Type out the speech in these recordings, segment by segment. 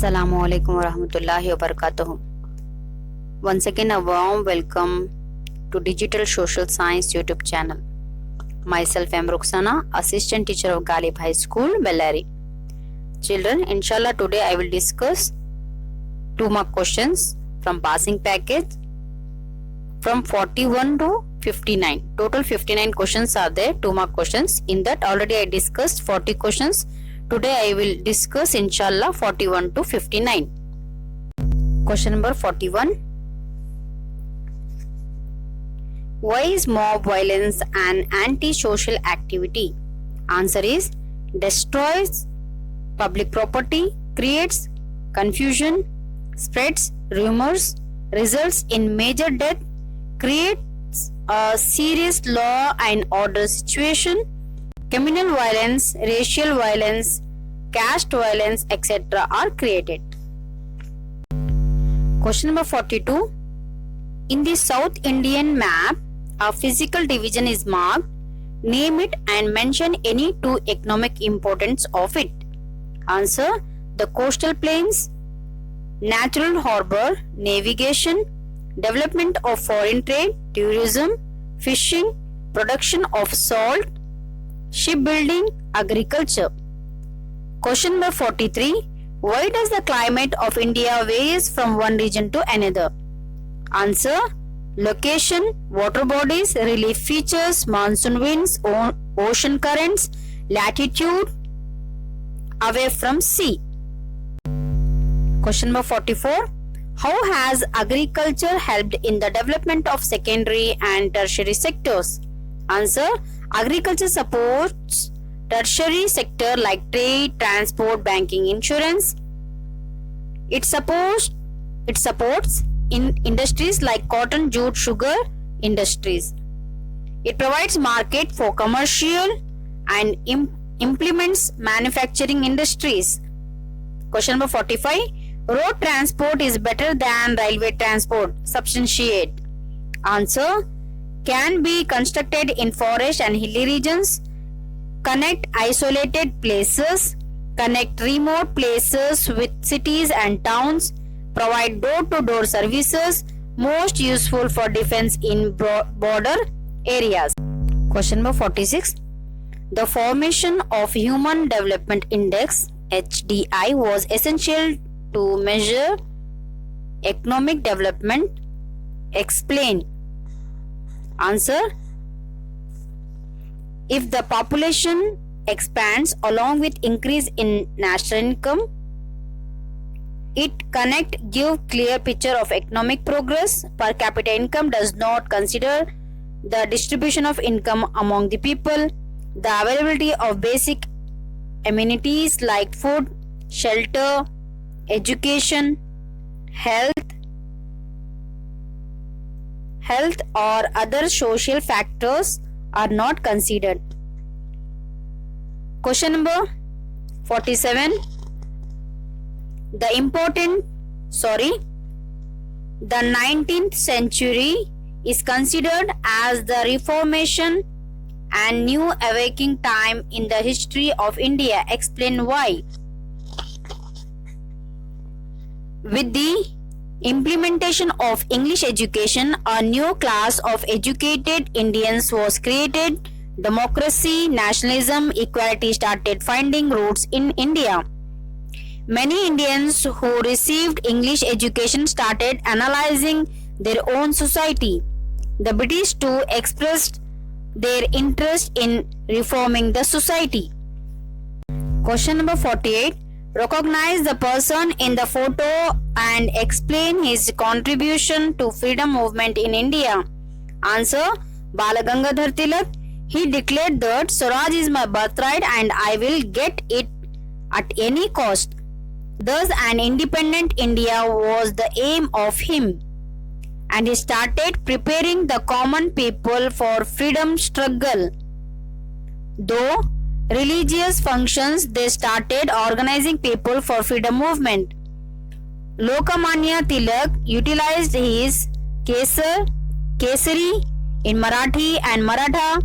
Assalamualaikum warahmatullahi wabarakatuh. Once again, a warm welcome to Digital Social Science YouTube channel. Myself, I am Ruxana, Assistant Teacher of Galib High School, Bellary. Children, inshallah, today I will discuss 2-mark questions from passing package from 41 to 59. Total 59 questions are there, 2-mark questions. In that, already I discussed 40 questions. Today I will discuss inshallah 41 to 59. Question number 41. Why is mob violence an anti-social activity? Answer is destroys public property, creates confusion, spreads rumors, results in major death, creates a serious law and order situation, communal violence, racial violence, caste violence, etc. are created. Question number 42. In the South Indian map, a physical division is marked. Name it and mention any two economic importance of it. Answer: the coastal plains, natural harbor, navigation, development of foreign trade, tourism, fishing, production of salt, shipbuilding, agriculture. Question number 43. Why does the climate of India varies from one region to another? Answer: location, water bodies, relief features, monsoon winds, ocean currents, latitude, away from sea. Question number 44. How has agriculture helped in the development of secondary and tertiary sectors? Answer: agriculture supports tertiary sector like trade, transport, banking, insurance. It supports in industries like cotton, jute, sugar industries. It provides market for commercial and implements manufacturing industries. Question number 45. Road transport is better than railway transport. Substantiate. Answer: can be constructed in forest and hilly regions, connect isolated places, connect remote places with cities and towns, provide door-to-door services, most useful for defense in border areas. Question number 46. The formation of Human Development Index HDI was essential to measure economic development. Explain. Answer: if the population expands along with increase in national income, it give clear picture of economic progress. Per capita income does not consider the distribution of income among the people, the availability of basic amenities like food, shelter, education, health or other social factors are not considered. Question number 47. The 19th century is considered as the Reformation and new awakening time in the history of India. Explain why. With the implementation of English education, a new class of educated Indians was created. Democracy, nationalism, equality started finding roots in India. Many Indians who received English education started analyzing their own society. The British too expressed their interest in reforming the society. Question number 48. Recognize the person in the photo and explain his contribution to freedom movement in India. Answer: Bal Gangadhar Tilak. He declared that Swaraj is my birthright and I will get it at any cost. Thus an independent India was the aim of him, and he started preparing the common people for freedom struggle. Though religious functions, they started organizing people for freedom movement. Lokamanya Tilak utilized his Kesari in Marathi and Maratha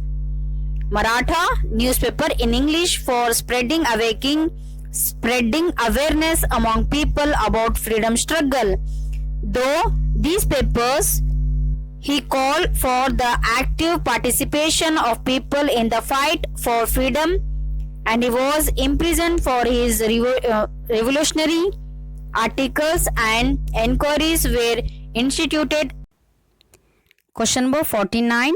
newspaper in English for spreading awakening spreading awareness among people about freedom struggle. Though these papers, he called for the active participation of people in the fight for freedom, and he was imprisoned for his revolutionary articles, and inquiries were instituted. Question number 49.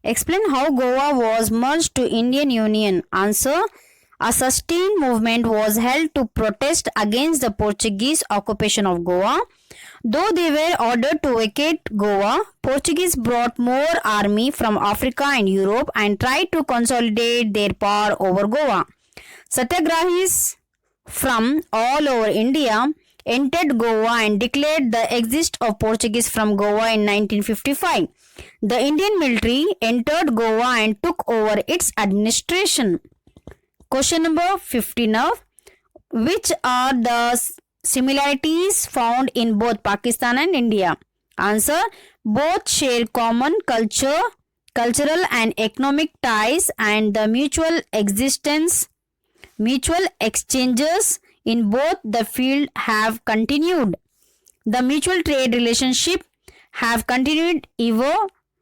Explain how Goa was merged to Indian Union. Answer. A sustained movement was held to protest against the Portuguese occupation of Goa. Though they were ordered to vacate Goa, Portuguese brought more army from Africa and Europe and tried to consolidate their power over Goa. Satyagrahis from all over India entered Goa and declared the exit of Portuguese from Goa in 1955. The Indian military entered Goa and took over its administration. Question number 50 now. Which are the similarities found in both Pakistan and India? Answer. Both share common cultural and economic ties, and the mutual exchanges in both the field have continued. The mutual trade relationship have continued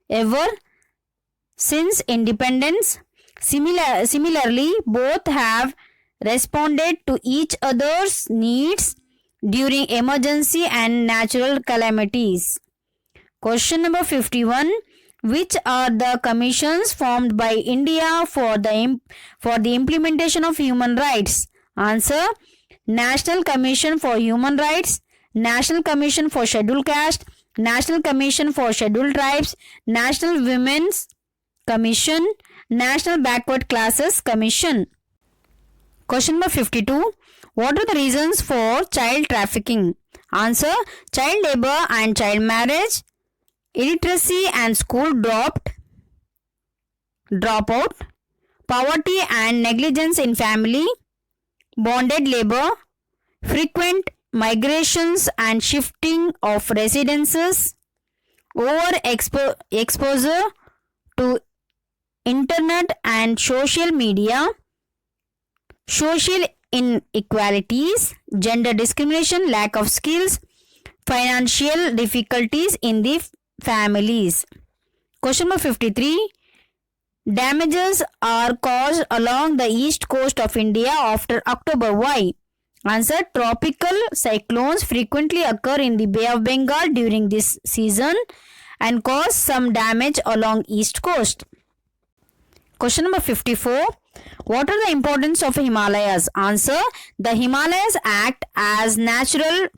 ever since independence. Similarly, both have responded to each other's needs during emergency and natural calamities. Question number 51. Which are the commissions formed by India for the implementation of human rights? Answer. National Commission for Human Rights, National Commission for Scheduled Caste, National Commission for Scheduled Tribes, National Women's Commission, National Backward Classes Commission. Question number 52. What are the reasons for child trafficking? Answer. Child labor and child marriage, illiteracy and school dropout, poverty and negligence in family, bonded labor, frequent migrations and shifting of residences, exposure to internet and social media, social inequalities, gender discrimination, lack of skills, financial difficulties in the families. Question number 53. Damages are caused along the east coast of India after October. Why? Answer. Tropical cyclones frequently occur in the Bay of Bengal during this season and cause some damage along east coast. Question number 54. What are the importance of Himalayas? Answer. The Himalayas act as natural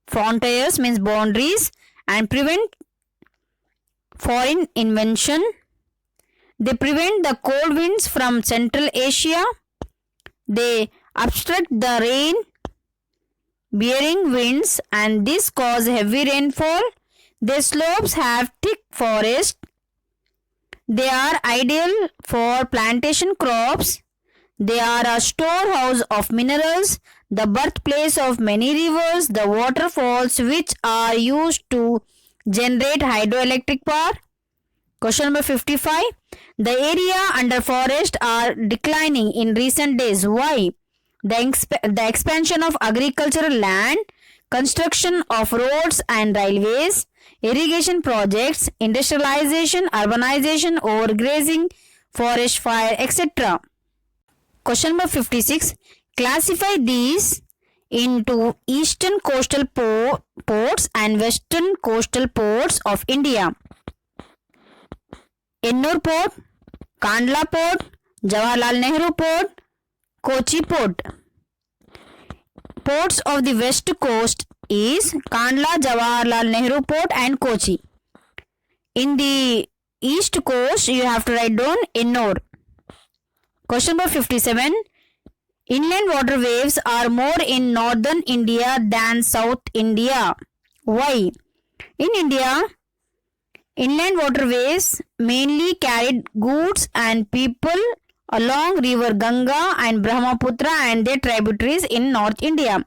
frontiers, means boundaries, and prevent foreign invasion. They prevent the cold winds from Central Asia. They obstruct the rain-bearing winds, and this causes heavy rainfall. Their slopes have thick forests. They are ideal for plantation crops. They are a storehouse of minerals, the birthplace of many rivers, the waterfalls which are used to generate hydroelectric power. Question number 55. The area under forest are declining in recent days. Why? The expansion of agricultural land, construction of roads and railways, irrigation projects, industrialization, urbanization, overgrazing, forest fire, etc. Question number 56. Classify these into eastern coastal ports and western coastal ports of India. Ennore Port, Kandla Port, Jawaharlal Nehru Port, Kochi Port. Ports of the west coast is Kandla, Jawaharlal Nehru Port and Kochi. In the east coast, you have to write down Ennore. Question number 57. Inland waterways are more in northern India than South India. Why? In India, inland waterways mainly carried goods and people along river Ganga and Brahmaputra and their tributaries in North India.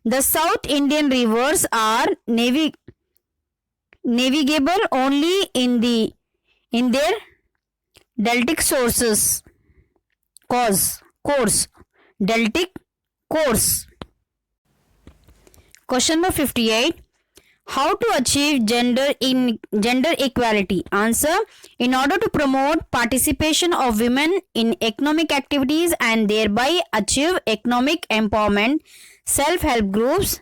The South Indian rivers are navigable only in their deltic course. Deltic course. Question number 58. How to achieve gender equality? Answer: in order to promote participation of women in economic activities and thereby achieve economic empowerment, self-help groups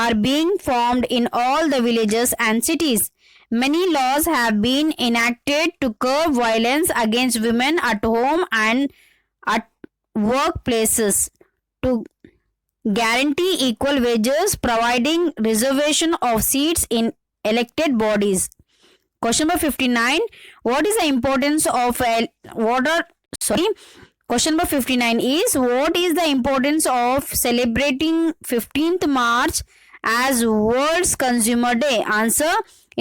are being formed in all the villages and cities. Many laws have been enacted to curb violence against women at home and at workplaces, to guarantee equal wages, providing reservation of seats in elected bodies. Question number 59. What is the importance of Question number 59 is: what is the importance of celebrating 15th March as World's Consumer Day? Answer: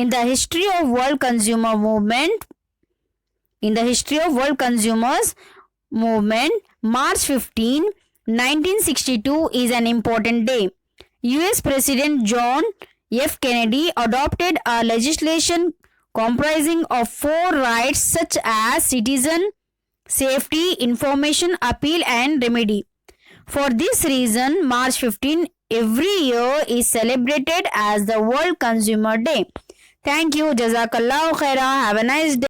in the history of World Consumer Movement, March 15, 1962 is an important day. US President John F. Kennedy adopted a legislation comprising of 4 rights such as citizen safety, information, appeal and remedy. For this reason, March 15 every year is celebrated as the World Consumer Day. Thank you. Jazakallah khaira. Have a nice day.